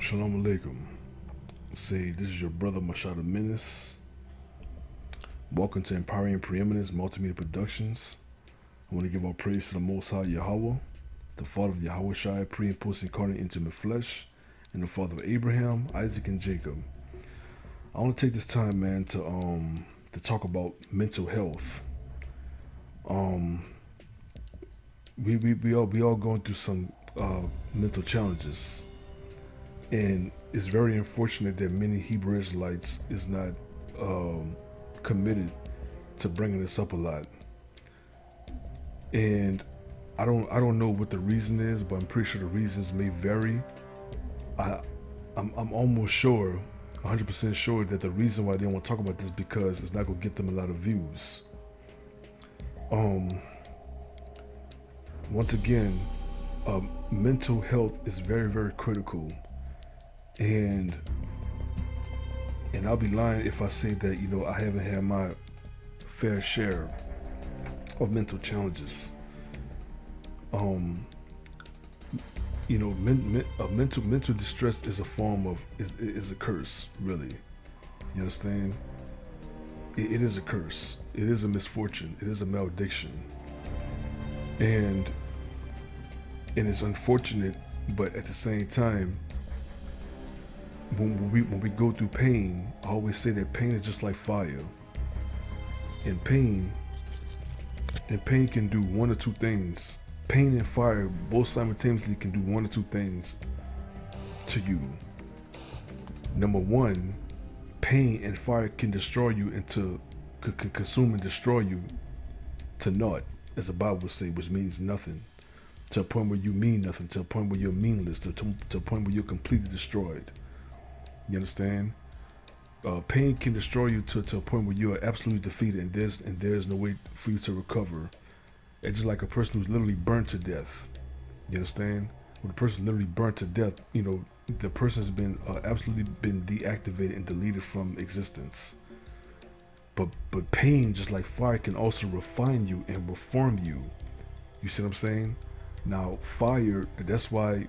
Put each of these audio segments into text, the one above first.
Shalom Alaikum. Say, this is your brother Mashada Menace. Welcome to Empowering Preeminence Multimedia Productions. I want to give all praise to the Most High Yahweh, the Father of Yahweh Shai, pre and post incarnate into the flesh, and the Father of Abraham, Isaac, and Jacob. I want to take this time, man, to talk about mental health. We all going through some mental challenges. And it's very unfortunate that many Hebrew Israelites is not committed to bringing this up a lot. And I don't know what the reason is, but I'm pretty sure the reasons may vary. I'm almost sure, 100% sure that the reason why they don't want to talk about this because it's not gonna get them a lot of views. Once again, mental health is very, very critical. And I'll be lying if I say that, I haven't had my fair share of mental challenges. Mental distress is a form of is a curse, really. You understand? It is a curse. It is a misfortune. It is a malediction. And it's unfortunate, but at the same time, when we go through pain, I always say that pain is just like fire. And pain can do one or two things. Pain and fire both simultaneously can do one or two things to you. Number one, pain and fire can destroy you can consume and destroy you to naught, as the Bible would say, which means nothing. To a point where you mean nothing, to a point where you're meaningless, to a point where you're completely destroyed. You understand? Pain can destroy you to a point where you are absolutely defeated, and there's no way for you to recover. It's just like a person who's literally burnt to death. You understand? When a person literally burnt to death, the person's been absolutely been deactivated and deleted from existence. But pain, just like fire, can also refine you and reform you. You see what I'm saying? Now, fire, that's why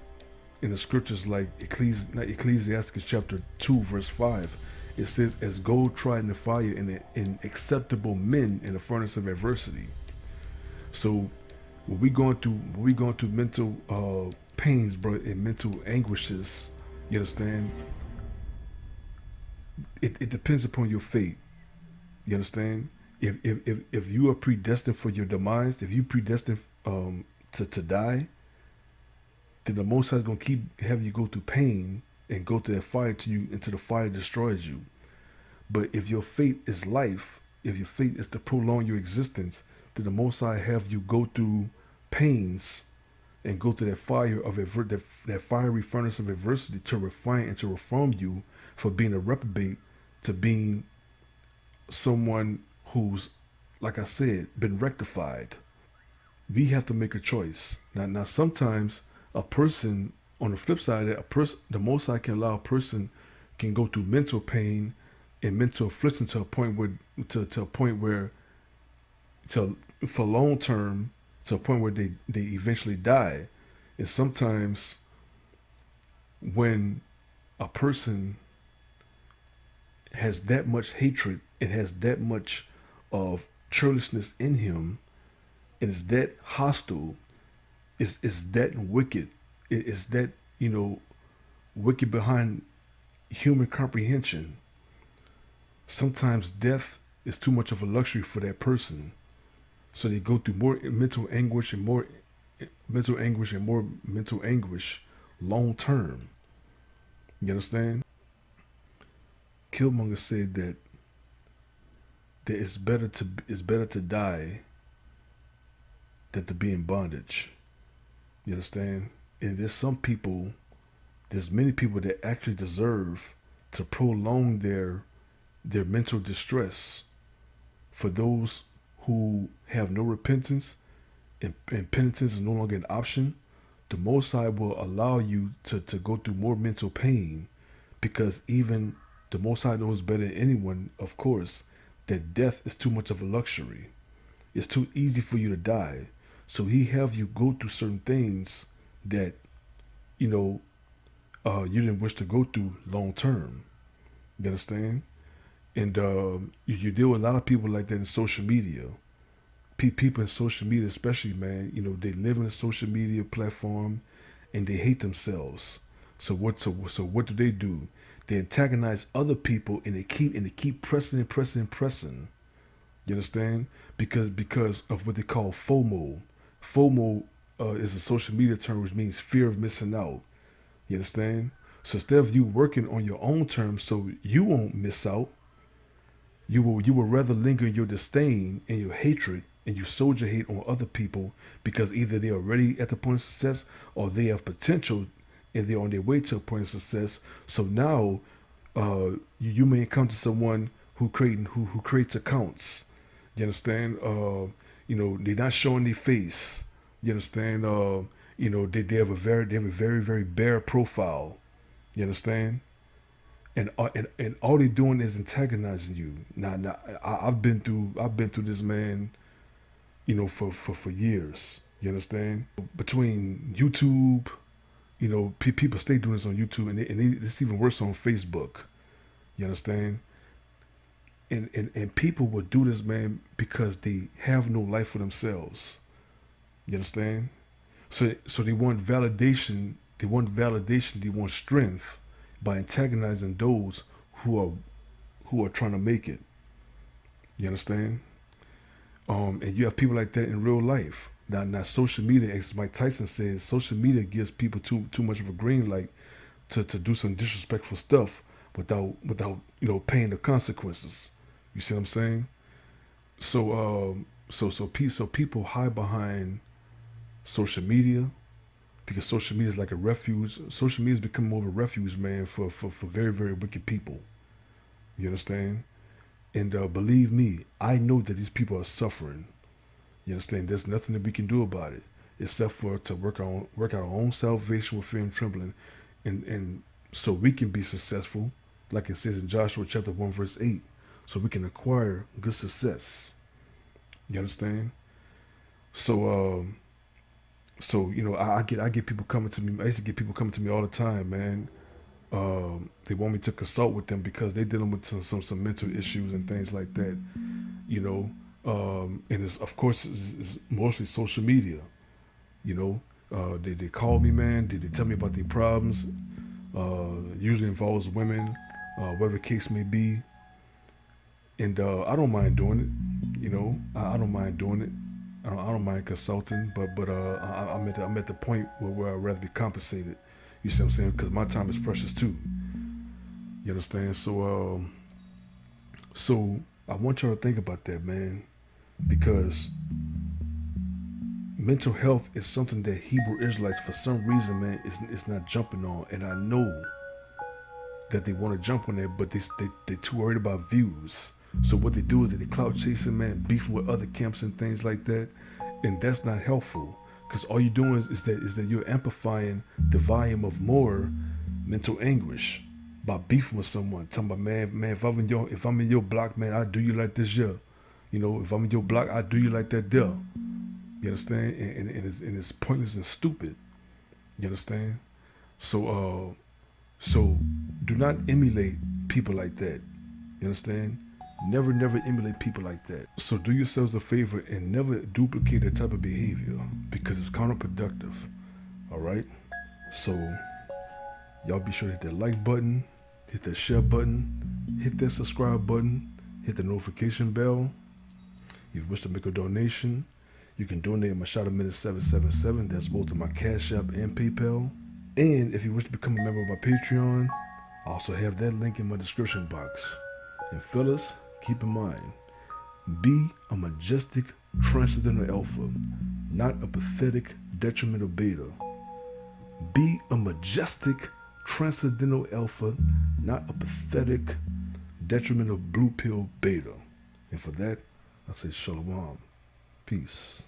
in the scriptures like Ecclesiastes chapter 2 verse 5, it says, as gold tried in the fire and in acceptable men in the furnace of adversity. So when we going through mental pains, bro, and mental anguishes, you understand, it depends upon your fate. You understand? If you are predestined for your demise, if you predestined to die, then the Most High is going to keep having you go through pain and go to that fire until the fire destroys you. But if your fate is life, if your fate is to prolong your existence, then the Most High have you go through pains and go to that fire of that fiery furnace of adversity to refine and to reform you for being a reprobate to being someone who's, like I said, been rectified. We have to make a choice. Now sometimes a person, on the flip side of that, the Most High can allow a person can go through mental pain and mental affliction to a point where for long term, to a point where they eventually die. And sometimes when a person has that much hatred and has that much of churlishness in him and is that hostile, is that wicked, is that wicked behind human comprehension, sometimes death is too much of a luxury for that person. So they go through more mental anguish and more mental anguish long term. You understand? Killmonger said that it's better to die than to be in bondage. You understand? And there's many people that actually deserve to prolong their mental distress. For those who have no repentance and penitence is no longer an option, the Most High will allow you to go through more mental pain, because even the Most High knows better than anyone, of course, that death is too much of a luxury. It's too easy for you to die. So he have you go through certain things that, you didn't wish to go through long term. You understand? And you deal with a lot of people like that in social media. People in social media, especially, man, they live in a social media platform, and they hate themselves. So what do? They antagonize other people, and they keep pressing and pressing and pressing. You understand? Because of what they call FOMO. FOMO is a social media term which means fear of missing out. You understand? So instead of you working on your own terms so you won't miss out, you will rather linger in your disdain and your hatred and you soldier hate on other people because either they're already at the point of success or they have potential and they're on their way to a point of success. So now you may encounter someone who creates accounts. You understand? They're not showing their face. You understand? They have a very very bare profile. You understand? And all they're doing is antagonizing you. Now I've been through this, man. For years. You understand? Between YouTube, people stay doing this on YouTube, and it's even worse on Facebook. You understand? And people will do this, man, because they have no life for themselves. You understand? So they want validation. They want validation. They want strength by antagonizing those who are trying to make it. You understand? And you have people like that in real life. Now, social media, as Mike Tyson says, social media gives people too much of a green light to do some disrespectful stuff without paying the consequences. You see what I'm saying? So people hide behind social media because social media is like a refuge. Social media has become more of a refuge, man, for very very wicked people. You understand? And believe me, I know that these people are suffering. You understand? There's nothing that we can do about it except for to work out our own salvation with fear and trembling, and so we can be successful, like it says in Joshua chapter 1 verse 8, so we can acquire good success. You understand? So I get people coming to me. I used to get people coming to me all the time, man. They want me to consult with them because they're dealing with some mental issues and things like that. And it's mostly social media. They call me, man. They tell me about their problems. Usually involves women, whatever the case may be. And I don't mind doing it. I don't mind doing it. I don't mind consulting, but I'm at the point where I'd rather be compensated. You see what I'm saying? Because my time is precious too. You understand? So I want y'all to think about that, man, because mental health is something that Hebrew Israelites, for some reason, man, is not jumping on, and I know that they want to jump on that, but they're too worried about views. So what they do is that they clout chasing, man, beefing with other camps and things like that, and that's not helpful. Because all you're doing is that you're amplifying the volume of more mental anguish by beefing with someone. Talking about, man, if I'm in your block, man, I do you like this, yeah. If I'm in your block, I do you like that, there. You understand? And it's pointless and stupid. You understand? So do not emulate people like that. You understand? Never emulate people like that. So do yourselves a favor and never duplicate that type of behavior because it's counterproductive. All right? So y'all be sure to hit that like button, hit that share button, hit that subscribe button, hit the notification bell. If you wish to make a donation, you can donate at my Shot a Minute 777. That's both on my Cash App and PayPal. And if you wish to become a member of my Patreon, I also have that link in my description box. And fellas, keep in mind, be a majestic transcendental alpha, not a pathetic detrimental beta. Be a majestic transcendental alpha, not a pathetic detrimental blue pill beta. And for that, I say shalom. Peace.